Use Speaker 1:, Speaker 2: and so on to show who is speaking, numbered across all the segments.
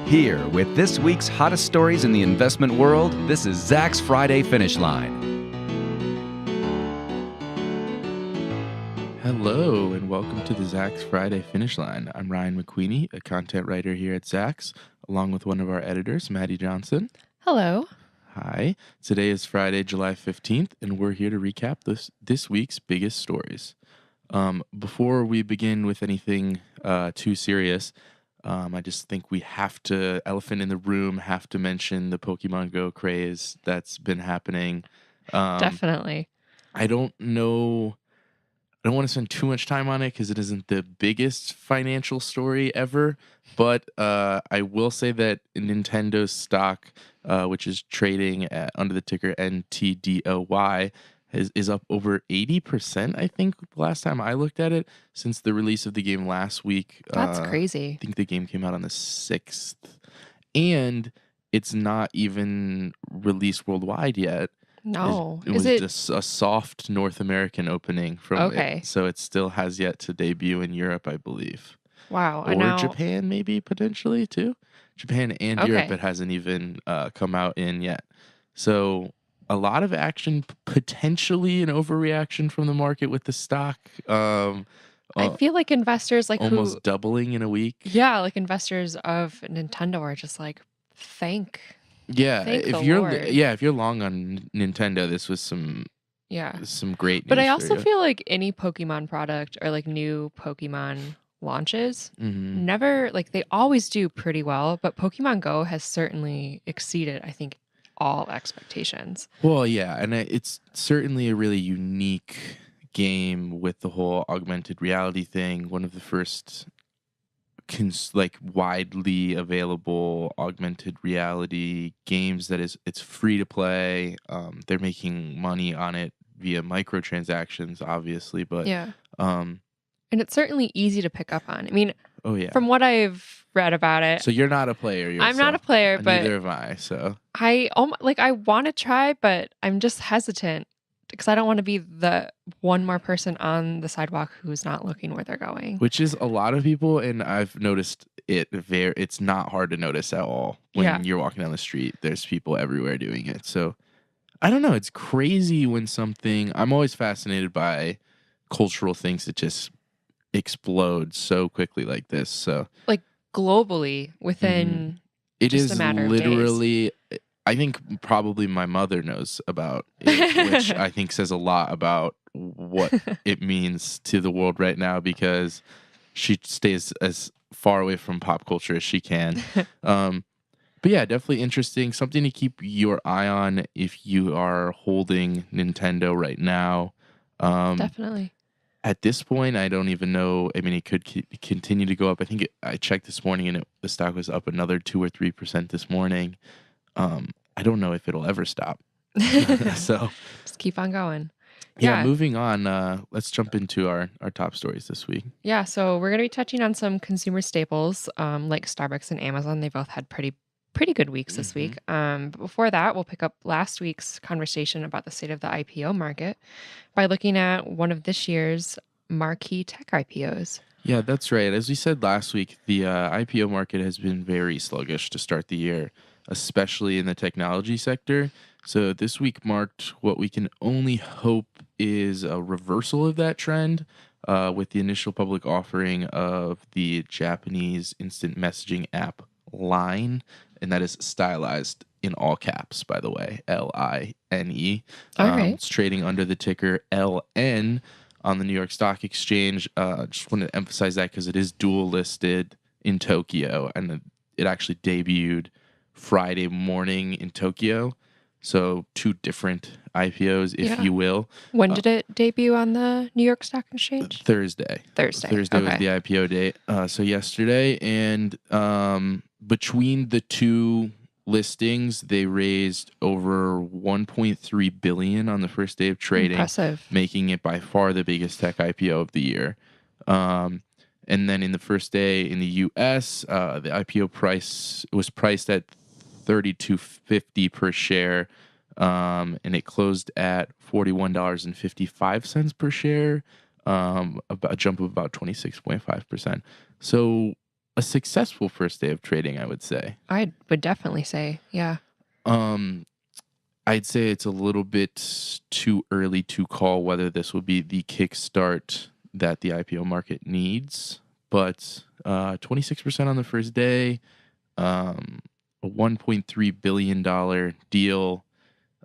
Speaker 1: Here with this week's hottest stories in the investment world, this is Zach's Friday Finish Line.
Speaker 2: Hello, and welcome to the Zach's Friday Finish Line. I'm Ryan McQueenie, a content writer here at Zach's, along with one of our editors, Maddie Johnson.
Speaker 3: Hello.
Speaker 2: Hi. Today is Friday, July 15th, and we're here to recap this week's biggest stories. Before we begin with anything too serious, I just think we have to, elephant in the room, have to mention the Pokemon Go craze that's been happening.
Speaker 3: Definitely.
Speaker 2: I don't want to spend too much time on it because it isn't the biggest financial story ever, but I will say that Nintendo's stock, which is trading under the ticker NTDOY, is up over 80%, I think, the last time I looked at it, since the release of the game last week.
Speaker 3: That's crazy.
Speaker 2: I think the game came out on the 6th, and it's not even released worldwide yet.
Speaker 3: No.
Speaker 2: It was just a soft North American opening from it. So it still has yet to debut in Europe, I believe.
Speaker 3: Wow.
Speaker 2: Or Japan, maybe, potentially, too. Japan and Europe, it hasn't even come out in yet. So a lot of action, potentially an overreaction from the market with the stock.
Speaker 3: I feel like investors
Speaker 2: almost doubling in a week.
Speaker 3: Yeah, like investors of Nintendo are just like, thank
Speaker 2: if you're long on Nintendo, this was some great news.
Speaker 3: But I also feel like any Pokemon product or like new Pokemon launches never, like, they always do pretty well, but Pokemon Go has certainly exceeded, I think, all expectations.
Speaker 2: Well, yeah, and it's certainly a really unique game with the whole augmented reality thing. One of the first widely available augmented reality games it's free to play. They're making money on it via microtransactions, obviously, but
Speaker 3: and it's certainly easy to pick up on. I mean,
Speaker 2: from
Speaker 3: what I've read about it.
Speaker 2: So you're not a player yourself.
Speaker 3: I'm not a player, but
Speaker 2: neither am I. So
Speaker 3: I want to try, but I'm just hesitant because I don't want to be the one more person on the sidewalk who's not looking where they're going.
Speaker 2: Which is a lot of people, and I've noticed it's not hard to notice at all when you're walking down the street. There's people everywhere doing it. So I don't know. It's crazy when I'm always fascinated by cultural things that just explode so quickly like this. So
Speaker 3: like globally within just a matter of
Speaker 2: literally days. I think probably my mother knows about it, which I think says a lot about what it means to the world right now, because she stays as far away from pop culture as she can. But yeah, definitely interesting. Something to keep your eye on if you are holding Nintendo right now.
Speaker 3: Definitely.
Speaker 2: At this point, I don't even know. I mean, it could continue to go up. I think I checked this morning, and the stock was up another 2 or 3% this morning. I don't know if it'll ever stop. So
Speaker 3: just keep on going.
Speaker 2: Yeah, moving on. Let's jump into our top stories this week.
Speaker 3: Yeah, so we're going to be touching on some consumer staples like Starbucks and Amazon. They both had pretty good weeks this week. But before that, we'll pick up last week's conversation about the state of the IPO market by looking at one of this year's marquee tech IPOs.
Speaker 2: Yeah, that's right. As we said last week, the IPO market has been very sluggish to start the year, especially in the technology sector. So this week marked what we can only hope is a reversal of that trend with the initial public offering of the Japanese instant messaging app Line, and that is stylized in all caps, by the way, LINE. It's trading under the ticker LN on the New York Stock Exchange. Just want to emphasize that because it is dual listed in Tokyo, and it actually debuted Friday morning in Tokyo. So 2 different IPOs, if you will.
Speaker 3: When did it debut on the New York Stock Exchange?
Speaker 2: Thursday was the IPO date. So yesterday. And between the 2 listings, they raised over $1.3 billion on the first day of trading.
Speaker 3: Impressive.
Speaker 2: Making it by far the biggest tech IPO of the year. And then in the first day in the U.S., the IPO price was priced at $32.50 per share, and it closed at $41.55 per share, a jump of about 26.5%. So a successful first day of trading, I would say.
Speaker 3: I would definitely say, yeah.
Speaker 2: I'd say it's a little bit too early to call whether this will be the kickstart that the IPO market needs, but 26% on the first day, a $1.3 billion deal.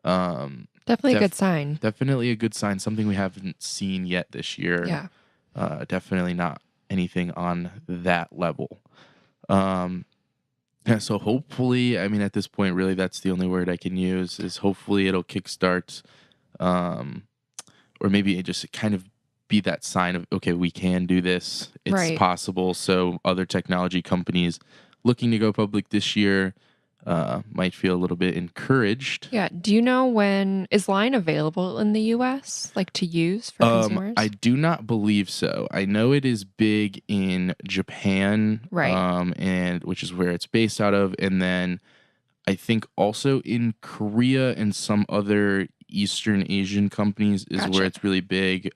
Speaker 3: Definitely a good sign.
Speaker 2: Definitely a good sign, something we haven't seen yet this year.
Speaker 3: Yeah.
Speaker 2: Definitely not anything on that level. Yeah, so hopefully, I mean, at this point, really, that's the only word I can use is hopefully it'll kickstart, or maybe it just kind of be that sign of, okay, we can do this. It's
Speaker 3: Right.
Speaker 2: possible. So other technology companies looking to go public this year might feel a little bit encouraged.
Speaker 3: Yeah. Do you know when is Line available in the US, like to use for consumers?
Speaker 2: I do not believe so. I know it is big in Japan,
Speaker 3: Right.
Speaker 2: and which is where it's based out of, and then I think also in Korea and some other Eastern Asian companies is
Speaker 3: Gotcha.
Speaker 2: where it's really big.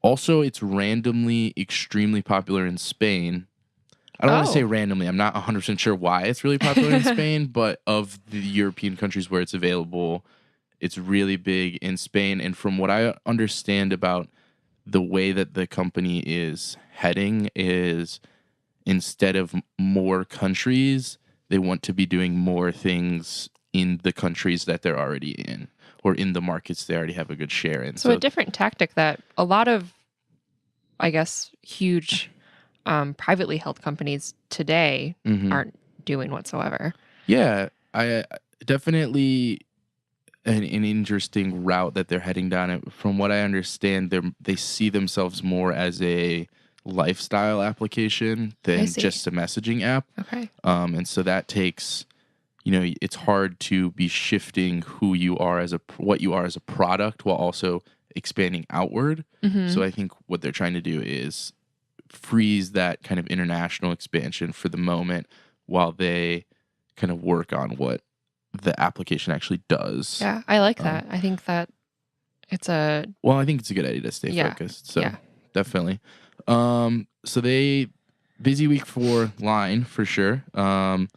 Speaker 2: Also, it's randomly extremely popular in Spain. I don't want to say randomly. I'm not 100% sure why it's really popular in Spain, but of the European countries where it's available, it's really big in Spain. And from what I understand about the way that the company is heading is instead of more countries, they want to be doing more things in the countries that they're already in or in the markets they already have a good share in.
Speaker 3: So a different tactic that a lot of, I guess, huge privately held companies today aren't doing whatsoever.
Speaker 2: Yeah, I definitely an interesting route that they're heading down. From what I understand, they see themselves more as a lifestyle application than just a messaging app.
Speaker 3: Okay.
Speaker 2: And so that takes, it's hard to be shifting who you are what you are as a product while also expanding outward. So I think what they're trying to do is freeze that kind of international expansion for the moment while they kind of work on what the application actually does.
Speaker 3: Yeah, I like that. I think that it's a...
Speaker 2: Well, I think it's a good idea to stay focused. So definitely. So busy week for Line for sure. And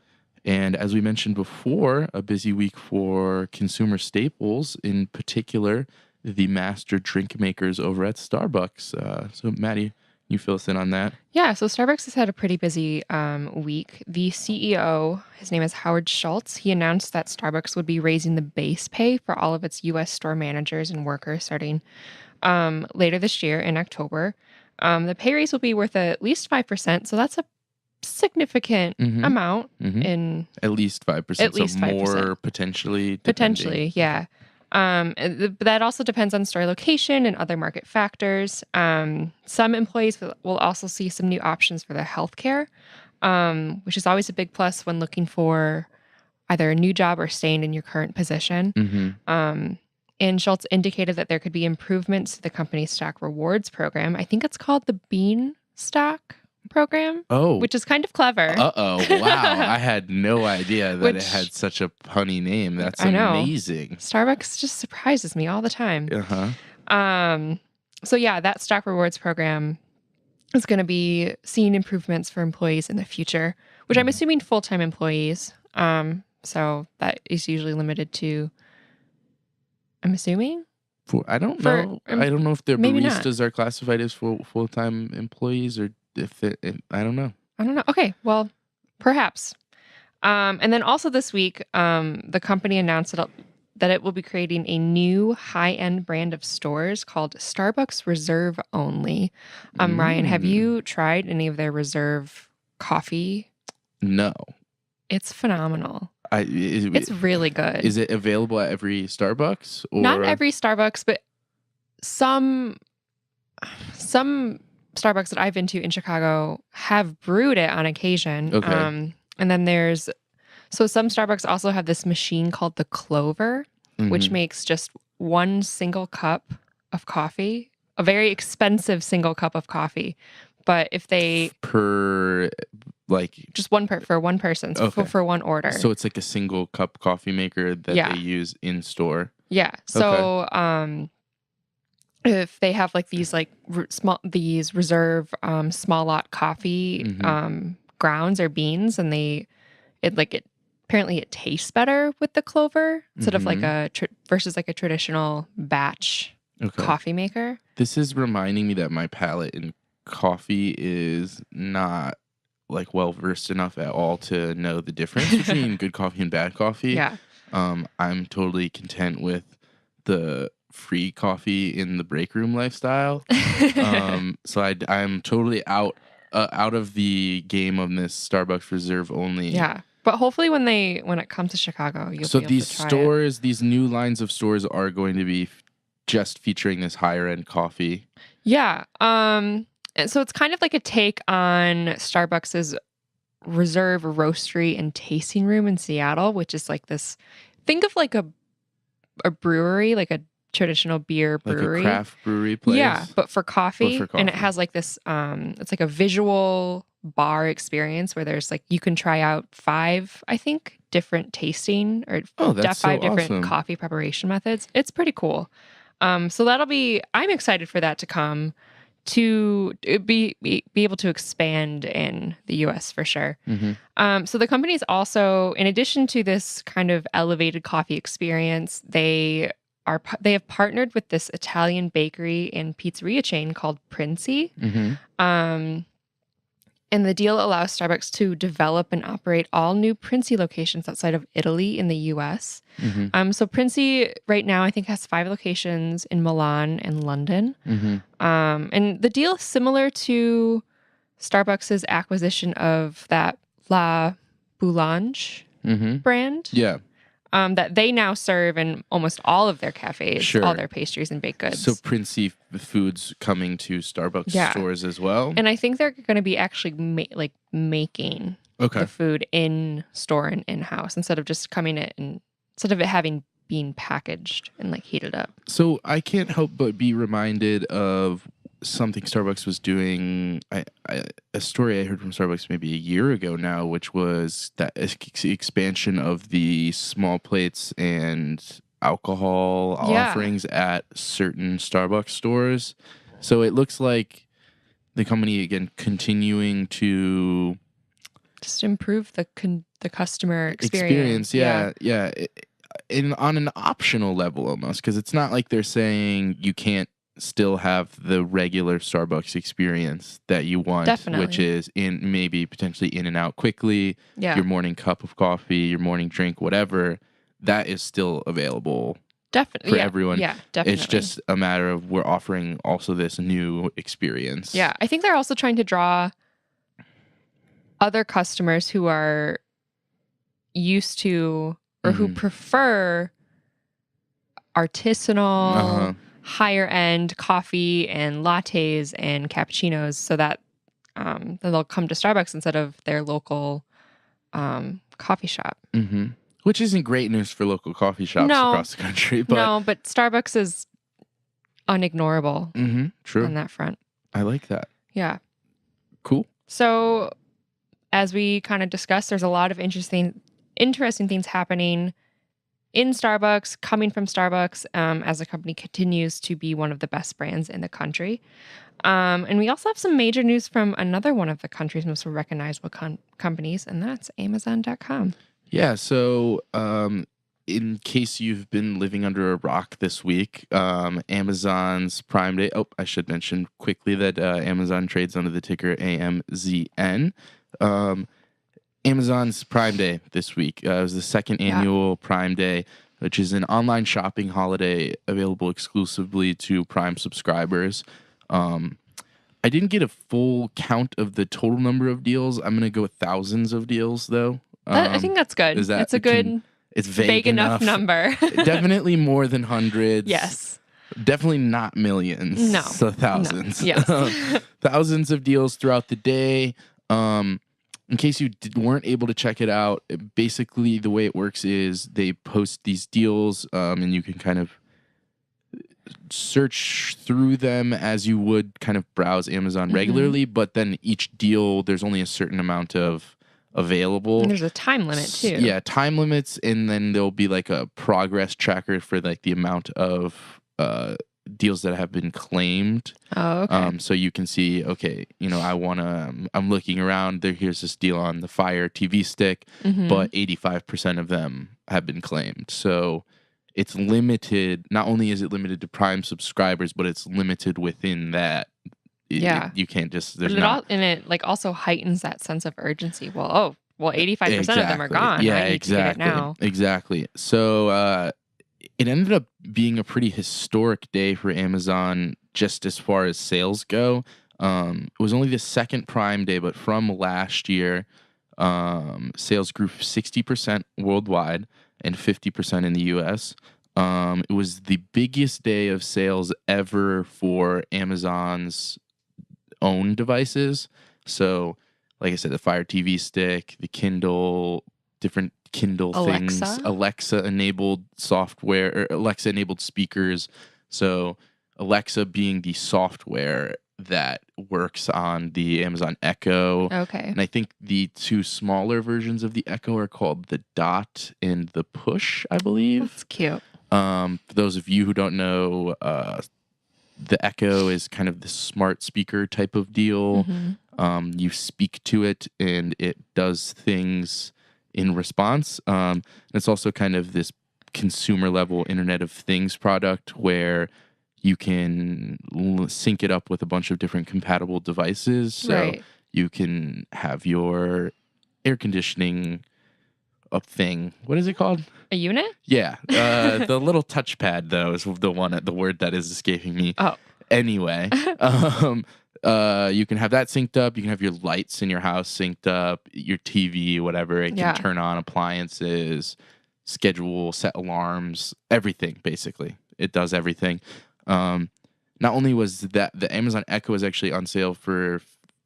Speaker 2: as we mentioned before, a busy week for consumer staples, in particular, the master drink makers over at Starbucks. So Maddie, you fill us in on that?
Speaker 3: Yeah, so Starbucks has had a pretty busy week. The CEO, his name is Howard Schultz, he announced that Starbucks would be raising the base pay for all of its U.S. store managers and workers starting later this year in October. The pay raise will be worth at least 5%, so that's a significant amount. In
Speaker 2: at least 5%.
Speaker 3: At least 5%.
Speaker 2: More potentially.
Speaker 3: Potentially, yeah. But that also depends on store location and other market factors. Some employees will also see some new options for their healthcare, which is always a big plus when looking for either a new job or staying in your current position. And Schultz indicated that there could be improvements to the company's stock rewards program. I think it's called the Bean Stock program, which is kind of clever.
Speaker 2: Wow. I had no idea that it had such a punny name. That's amazing.
Speaker 3: Starbucks just surprises me all the time. So yeah, that stock rewards program is going to be seeing improvements for employees in the future, which I'm assuming full-time employees. So that is usually limited to, I'm assuming.
Speaker 2: I don't know. I don't know if their baristas are classified as full-time employees or if I don't know.
Speaker 3: Okay, well, perhaps. And then also this week, the company announced that it will be creating a new high-end brand of stores called Starbucks Reserve Only. Ryan, have you tried any of their Reserve coffee?
Speaker 2: No.
Speaker 3: It's phenomenal. It's really good.
Speaker 2: Is it available at every Starbucks? Or?
Speaker 3: Not every Starbucks, but some Starbucks that I've been to in Chicago have brewed it on occasion.
Speaker 2: Okay.
Speaker 3: And then some Starbucks also have this machine called the Clover, which makes just one single cup of coffee, a very expensive single cup of coffee. But if they... Just for one person, so for one order.
Speaker 2: So it's like a single cup coffee maker that they use in store.
Speaker 3: Yeah. So, if they have like these like these reserve small lot coffee grounds or beans, and apparently it tastes better with the Clover instead of like versus like a traditional batch coffee maker.
Speaker 2: This is reminding me that my palate in coffee is not like well versed enough at all to know the difference between good coffee and bad coffee.
Speaker 3: Yeah.
Speaker 2: I'm totally content with the free coffee in the break room lifestyle. So I'm totally out of the game on this Starbucks Reserve only.
Speaker 3: Yeah. But hopefully when it comes to Chicago, you'll
Speaker 2: so
Speaker 3: be able
Speaker 2: these
Speaker 3: to try
Speaker 2: stores, these new lines of stores are going to be just featuring this higher end coffee.
Speaker 3: Yeah. And so it's kind of like a take on Starbucks's Reserve Roastery and Tasting Room in Seattle, which is like this. Think of like a brewery, like a traditional beer brewery,
Speaker 2: like a craft brewery place.
Speaker 3: Yeah, but for coffee. And it
Speaker 2: coffee.
Speaker 3: has like this. It's like a visual bar experience where there's like you can try out 5, I think, different tasting or
Speaker 2: that's
Speaker 3: 5
Speaker 2: so
Speaker 3: different
Speaker 2: awesome.
Speaker 3: coffee preparation methods. It's pretty cool. So I'm excited for that to come to be able to expand in the US for sure. So the company's also, in addition to this kind of elevated coffee experience, they have partnered with this Italian bakery and pizzeria chain called Princi. And the deal allows Starbucks to develop and operate all new Princi locations outside of Italy in the US. So Princi right now, I think, has 5 locations in Milan and London. And the deal is similar to Starbucks' acquisition of that La Boulange brand.
Speaker 2: Yeah.
Speaker 3: That they now serve in almost all of their cafes, all their pastries and baked goods.
Speaker 2: So Princi Foods coming to Starbucks stores as well.
Speaker 3: And I think they're going to be actually making the food in store and in house instead of just instead of it having been packaged and like heated up.
Speaker 2: So I can't help but be reminded of something Starbucks was doing. A story I heard from Starbucks maybe a year ago now, which was that expansion of the small plates and alcohol offerings at certain Starbucks stores. So it looks like the company again continuing to
Speaker 3: just improve the customer experience.
Speaker 2: Yeah. On an optional level almost, because it's not like they're saying you can't still have the regular Starbucks experience that you want.
Speaker 3: Definitely.
Speaker 2: Which is maybe potentially in and out quickly, your morning cup of coffee, your morning drink, whatever, that is still available for everyone.
Speaker 3: Yeah, definitely.
Speaker 2: It's just a matter of we're offering also this new experience.
Speaker 3: Yeah, I think they're also trying to draw other customers who are used to or who prefer artisanal, higher end coffee and lattes and cappuccinos, so that then they'll come to Starbucks instead of their local coffee shop.
Speaker 2: Which isn't great news for local coffee shops across the country. But
Speaker 3: but Starbucks is unignorable
Speaker 2: true.
Speaker 3: on that front.
Speaker 2: I like that.
Speaker 3: Yeah.
Speaker 2: Cool.
Speaker 3: So as we kind of discussed, there's a lot of interesting things happening in Starbucks, coming from Starbucks, as the company continues to be one of the best brands in the country. And we also have some major news from another one of the country's most recognizable companies, and that's Amazon.com.
Speaker 2: Yeah, so in case you've been living under a rock this week, Amazon's Prime Day. Oh, I should mention quickly that Amazon trades under the ticker AMZN. Amazon's Prime Day this week. It was the second annual Prime Day, which is an online shopping holiday available exclusively to Prime subscribers. I didn't get a full count of the total number of deals. I'm going to go with thousands of deals, though.
Speaker 3: I think that's good. It's a good,
Speaker 2: it's
Speaker 3: vague enough number.
Speaker 2: Definitely more than hundreds.
Speaker 3: Yes.
Speaker 2: Definitely not millions.
Speaker 3: No.
Speaker 2: So thousands.
Speaker 3: No. Yes.
Speaker 2: Thousands of deals throughout the day. In case you weren't able to check it out, basically the way it works is they post these deals, and you can kind of search through them as you would kind of browse Amazon regularly, but then each deal, there's only a certain amount of available.
Speaker 3: And there's a time limit too.
Speaker 2: Yeah, time limits, and then there'll be like a progress tracker for like the amount of deals that have been claimed.
Speaker 3: Oh, okay.
Speaker 2: So you can see, okay, I'm looking around. Here's this deal on the Fire TV stick, but 85% of them have been claimed. So it's limited. Not only is it limited to Prime subscribers, but it's limited within that.
Speaker 3: Yeah.
Speaker 2: You can't just.
Speaker 3: But
Speaker 2: There's not.
Speaker 3: and it like also heightens that sense of urgency. Well, 85% of them are gone.
Speaker 2: Yeah,
Speaker 3: I need to get it now.
Speaker 2: Exactly. So it ended up being a pretty historic day for Amazon just as far as sales go. It was only the second Prime Day, but from last year, sales grew 60% worldwide and 50% in the US. It was the biggest day of sales ever for Amazon's own devices. So, like I said, the Fire TV stick, the Kindle, different Kindle things, Alexa-enabled software, or Alexa-enabled speakers. So, Alexa being the software that works on the Amazon Echo.
Speaker 3: Okay.
Speaker 2: And I think the two smaller versions of the Echo are called the Dot and the Push, I believe.
Speaker 3: That's cute.
Speaker 2: For those of you who don't know, the Echo is kind of the smart speaker type of deal. You speak to it and it does things in response. It's also kind of this consumer level Internet of Things product where you can sync it up with a bunch of different compatible devices. So you can have your air conditioning thing. What is it called?
Speaker 3: A unit?
Speaker 2: Yeah. The little touchpad, though, is the word that is escaping me.
Speaker 3: Oh.
Speaker 2: Anyway, you can have that synced up. You can have your lights in your house synced up, your TV, whatever. It can turn on appliances, schedule, set alarms, everything, basically. It does everything. Not only was that the Amazon Echo was actually on sale for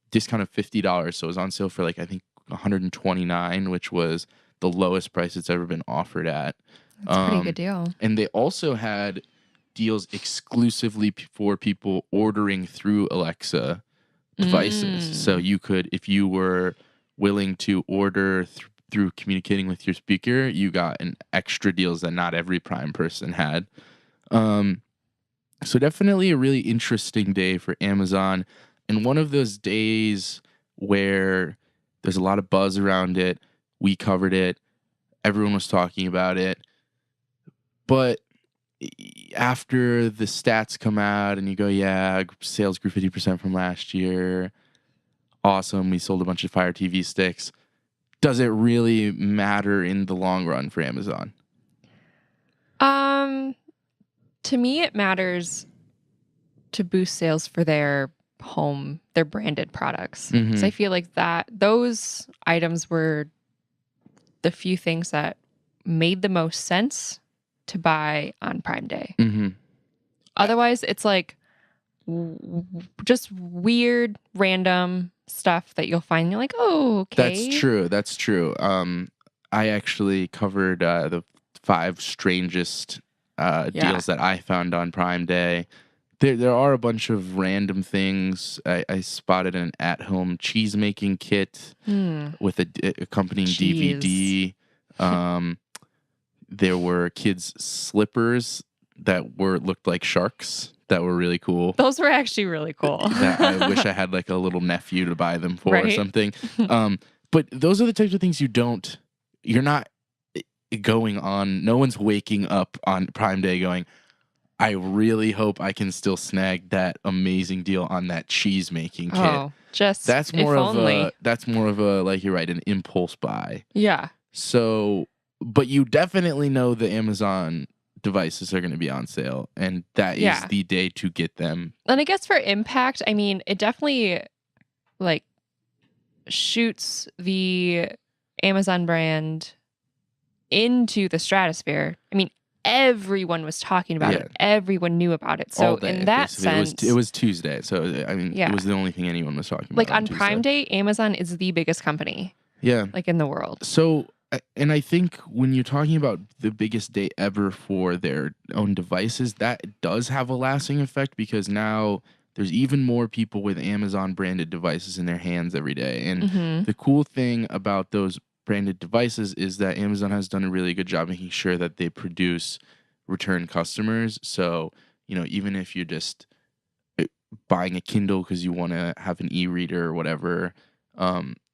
Speaker 2: discount of $50, so it was on sale for I think $129, which was the lowest price it's ever been offered at.
Speaker 3: That's a pretty good deal.
Speaker 2: And they also had deals exclusively for people ordering through Alexa devices. So you could, if you were willing to order through communicating with your speaker, you got an extra deals that not every Prime person had. So definitely a really interesting day for Amazon, and one of those days where there's a lot of buzz around it. We covered it. Everyone was talking about it. But after the stats come out and you go, yeah, sales grew 50% from last year. Awesome. We sold a bunch of Fire TV sticks. Does it really matter in the long run for Amazon?
Speaker 3: To me, it matters to boost sales for their branded products. So I feel like that those items were the few things that made the most sense to buy on Prime Day. Otherwise, it's like just weird, random stuff that you'll find. You're like, oh, okay.
Speaker 2: That's true. I actually covered the 5 strangest deals that I found on Prime Day. There are a bunch of random things. I spotted an at-home cheese-making kit with a accompanying DVD. There were kids' slippers that looked like sharks that were really cool.
Speaker 3: Those were actually really cool.
Speaker 2: That I wish I had a little nephew to buy them for or something. But those are the types of things you're not going on. No one's waking up on Prime Day going, I really hope I can still snag that amazing deal on that cheese making kit.
Speaker 3: Oh, that's more of
Speaker 2: a like you're right, an impulse buy.
Speaker 3: Yeah.
Speaker 2: So, but you definitely know the Amazon devices are going to be on sale, and that is the day to get them.
Speaker 3: And I guess for impact, I mean, it definitely shoots the Amazon brand into the stratosphere. I mean, everyone was talking about it. Everyone knew about it. So in that sense,
Speaker 2: it was Tuesday. So I mean, it was the only thing anyone was talking about.
Speaker 3: On Prime Day, Amazon is the biggest company.
Speaker 2: Yeah,
Speaker 3: in the world.
Speaker 2: So, and I think when you're talking about the biggest day ever for their own devices, that does have a lasting effect because now there's even more people with Amazon branded devices in their hands every day. And the cool thing about those branded devices is that Amazon has done a really good job making sure that they produce return customers. So, even if you're just buying a Kindle because you want to have an e-reader or whatever,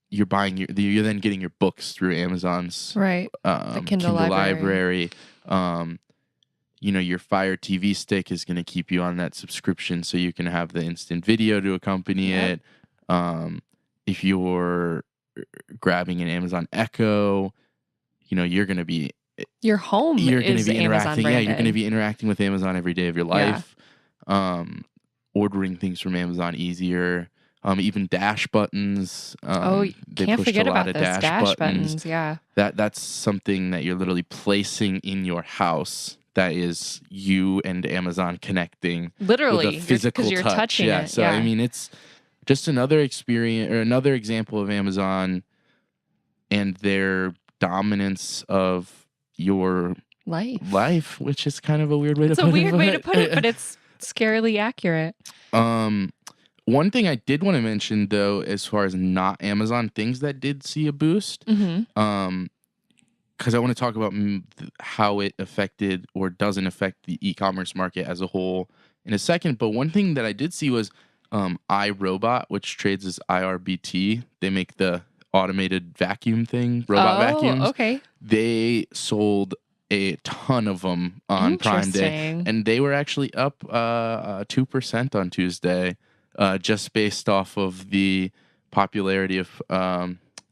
Speaker 2: you're then getting your books through Amazon's
Speaker 3: Right. The Kindle
Speaker 2: library. Your Fire TV stick is going to keep you on that subscription so you can have the instant video to accompany it. If you're grabbing an Amazon Echo, you're going to be
Speaker 3: Your home
Speaker 2: you're going to
Speaker 3: is
Speaker 2: be
Speaker 3: Amazon
Speaker 2: interacting. Yeah, you're going to
Speaker 3: branded.
Speaker 2: be interacting with Amazon every day of your life. Ordering things from Amazon easier. Even dash buttons. They
Speaker 3: Can't
Speaker 2: pushed
Speaker 3: forget
Speaker 2: a lot
Speaker 3: about
Speaker 2: of
Speaker 3: those dash buttons. Yeah.
Speaker 2: That's something that you're literally placing in your house. That is you and Amazon connecting
Speaker 3: Literally,
Speaker 2: with a physical
Speaker 3: because you're
Speaker 2: touch.
Speaker 3: touching
Speaker 2: Yeah.
Speaker 3: it.
Speaker 2: So
Speaker 3: yeah.
Speaker 2: I mean, it's just another experience or another example of Amazon and their dominance of your life, which is kind of a weird way to put it.
Speaker 3: It's a weird way to put it, but it's scarily accurate.
Speaker 2: One thing I did want to mention, though, as far as not Amazon things that did see a boost, because I want to talk about how it affected or doesn't affect the e-commerce market as a whole in a second. But one thing that I did see was iRobot, which trades as IRBT. They make the automated vacuum thing, robot vacuums.
Speaker 3: Okay.
Speaker 2: They sold a ton of them on Prime Day, and they were actually up 2% on Tuesday. Just based off of the popularity of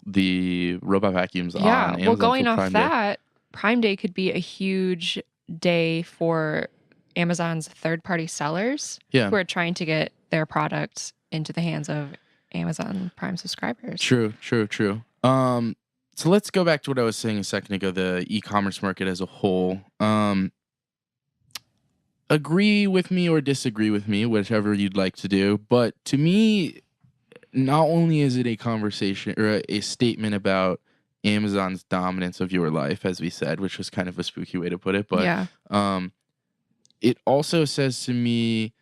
Speaker 2: the robot vacuums on Amazon.
Speaker 3: Well, going off
Speaker 2: Prime
Speaker 3: that, Prime Day could be a huge day for Amazon's third-party sellers who are trying to get their products into the hands of Amazon Prime subscribers.
Speaker 2: True. So let's go back to what I was saying a second ago, the e-commerce market as a whole. Agree with me or disagree with me, whichever you'd like to do. But to me, not only is it a conversation or a statement about Amazon's dominance of your life, as we said, which was kind of a spooky way to put it, but it also says to me,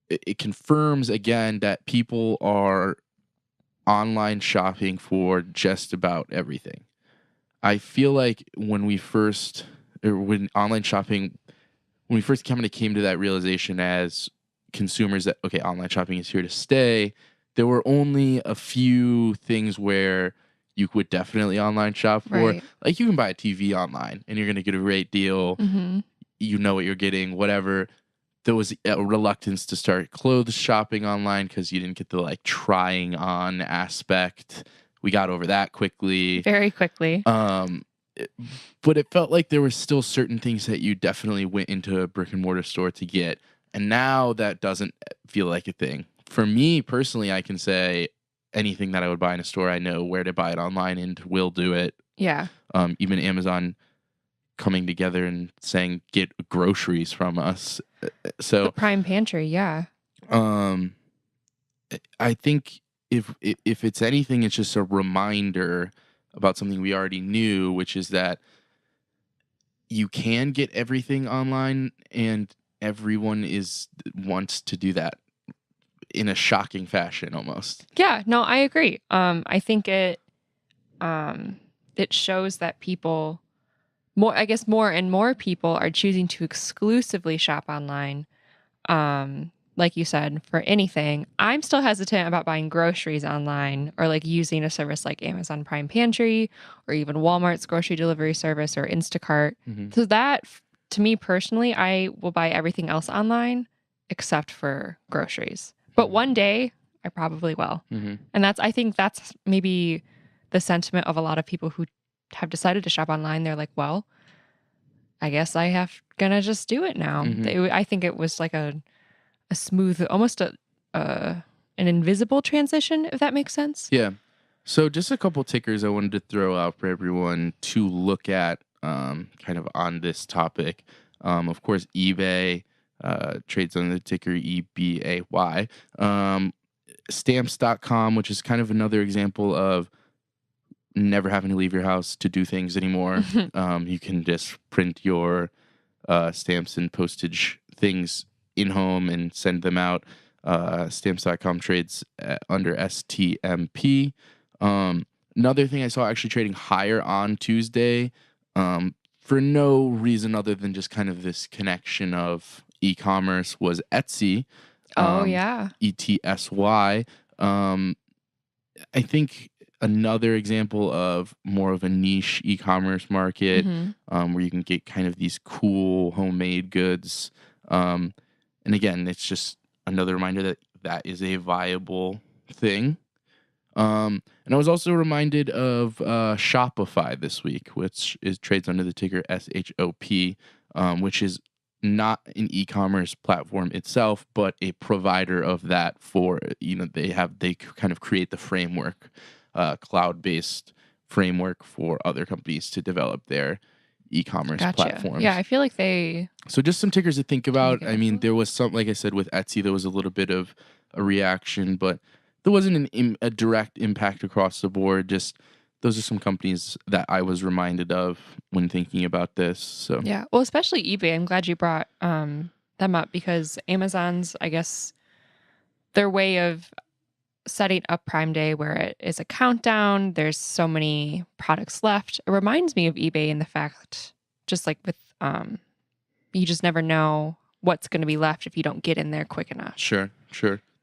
Speaker 2: it confirms again that people are online shopping for just about everything. I feel like when online shopping, when we first came to that realization as consumers that, okay, online shopping is here to stay, there were only a few things where you would definitely online shop for.
Speaker 3: Right.
Speaker 2: Like you can buy a TV online and you're going to get a great deal. You know what you're getting, whatever. There was a reluctance to start clothes shopping online because you didn't get the trying on aspect. We got over that quickly.
Speaker 3: Very quickly.
Speaker 2: But it felt like there were still certain things that you definitely went into a brick and mortar store to get. And now that doesn't feel like a thing. For me personally, I can say anything that I would buy in a store, I know where to buy it online and will do it.
Speaker 3: Yeah.
Speaker 2: Even Amazon coming together and saying, get groceries from us. So
Speaker 3: the Prime Pantry, yeah.
Speaker 2: I think if it's anything, it's just a reminder about something we already knew, which is that you can get everything online and everyone wants to do that in a shocking fashion almost.
Speaker 3: Yeah, no, I agree. I think it shows that people more and more people are choosing to exclusively shop online. Like you said, for anything. I'm still hesitant about buying groceries online or using a service like Amazon Prime Pantry or even Walmart's grocery delivery service or Instacart. So that, to me personally, I will buy everything else online except for groceries. But one day I probably will. And I think that's maybe the sentiment of a lot of people who have decided to shop online. They're like, well, I guess gonna just do it now. I think it was like a smooth, almost an invisible transition, if that makes sense.
Speaker 2: Yeah. So just a couple tickers I wanted to throw out for everyone to look at kind of on this topic. Of course, eBay trades under the ticker EBAY. Stamps.com, which is kind of another example of never having to leave your house to do things anymore. You can just print your stamps and postage things in home and send them out. Stamps.com trades under STMP. Another thing I saw actually trading higher on Tuesday for no reason other than just kind of this connection of e-commerce was Etsy.
Speaker 3: Oh, yeah.
Speaker 2: ETSY. I think another example of more of a niche e-commerce market where you can get kind of these cool homemade goods. And again, it's just another reminder that that is a viable thing. And I was also reminded of Shopify this week, which trades under the ticker SHOP, which is not an e-commerce platform itself, but a provider of that for, they kind of create the framework, cloud-based framework for other companies to develop their e-commerce platforms.
Speaker 3: Yeah, I feel like they...
Speaker 2: So just some tickers to think about. I mean, there was some, like I said, with Etsy, there was a little bit of a reaction, but there wasn't a direct impact across the board. Just those are some companies that I was reminded of when thinking about this. So
Speaker 3: Yeah, well, especially eBay. I'm glad you brought them up because Amazon's, I guess, their way of setting up Prime Day where it is a countdown, there's so many products left. It reminds me of eBay in the fact, just like with, you just never know what's going to be left if you don't get in there quick enough.
Speaker 2: Sure.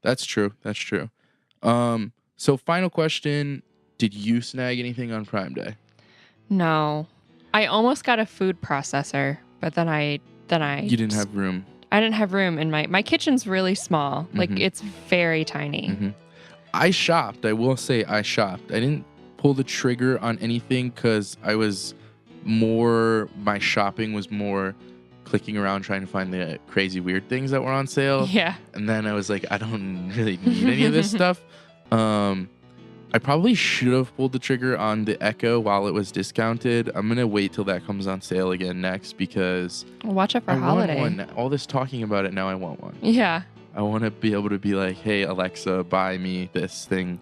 Speaker 2: That's true. So final question, did you snag anything on Prime Day?
Speaker 3: No. I almost got a food processor, but then I
Speaker 2: You didn't have room.
Speaker 3: I didn't have room in my kitchen's really small. Like it's very tiny.
Speaker 2: I shopped. I will say I shopped. I didn't pull the trigger on anything because my shopping was more clicking around trying to find the crazy weird things that were on sale.
Speaker 3: Yeah.
Speaker 2: And then I was like, I don't really need any of this stuff. I probably should have pulled the trigger on the Echo while it was discounted. I'm going to wait till that comes on sale again next because
Speaker 3: Well, watch out for
Speaker 2: I
Speaker 3: holiday.
Speaker 2: want one. All this talking about it now, I want one.
Speaker 3: Yeah.
Speaker 2: I want to be able to be like, hey, Alexa, buy me this thing.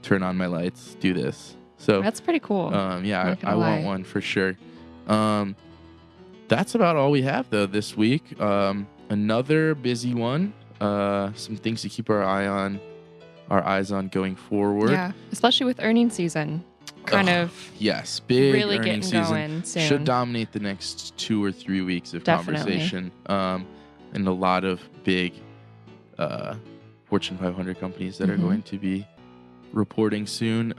Speaker 2: Turn on my lights. Do this. So
Speaker 3: That's pretty cool.
Speaker 2: Yeah, I want one for sure. That's about all we have, though, this week. Another busy one. Some things to keep our eyes on going forward.
Speaker 3: Yeah, especially with earnings season.
Speaker 2: Yes, big
Speaker 3: really
Speaker 2: earnings
Speaker 3: getting
Speaker 2: season
Speaker 3: going soon.
Speaker 2: should dominate the next 2 or 3 weeks of
Speaker 3: Definitely.
Speaker 2: conversation. And a lot of big Fortune 500 companies that are going to be reporting soon.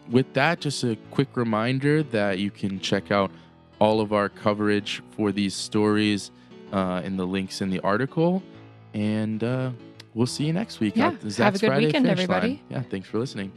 Speaker 2: With that, just a quick reminder that you can check out all of our coverage for these stories in the links in the article. And we'll see you next week.
Speaker 3: Yeah,
Speaker 2: Zach's
Speaker 3: have a good
Speaker 2: Friday
Speaker 3: weekend,
Speaker 2: Finish
Speaker 3: everybody.
Speaker 2: Line. Yeah, thanks for listening.